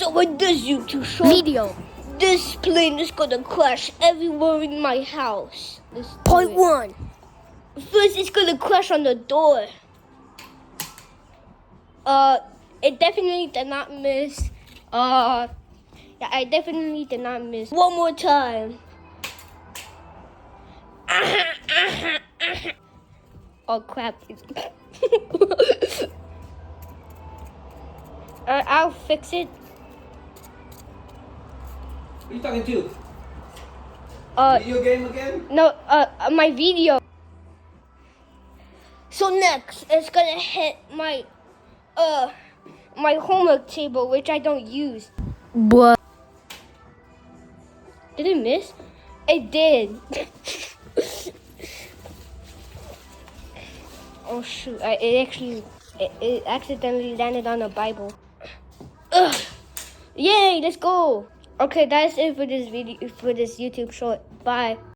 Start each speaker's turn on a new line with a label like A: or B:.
A: So in this YouTube show
B: Video.
A: this plane is gonna crash everywhere in my house.
B: Point 1.
A: First, it's gonna crash on the door. It definitely did not miss. Yeah, I definitely did not miss. One more time. Oh crap. I'll fix it.
C: What are you talking to? Video game again?
A: No, my video. So next, it's gonna hit my homework table, which I don't use.
B: What?
A: Did it miss? It did. Oh shoot! It accidentally landed on the Bible. Ugh. Yay! Let's go. Okay, that's it for this video, for this YouTube short. Bye.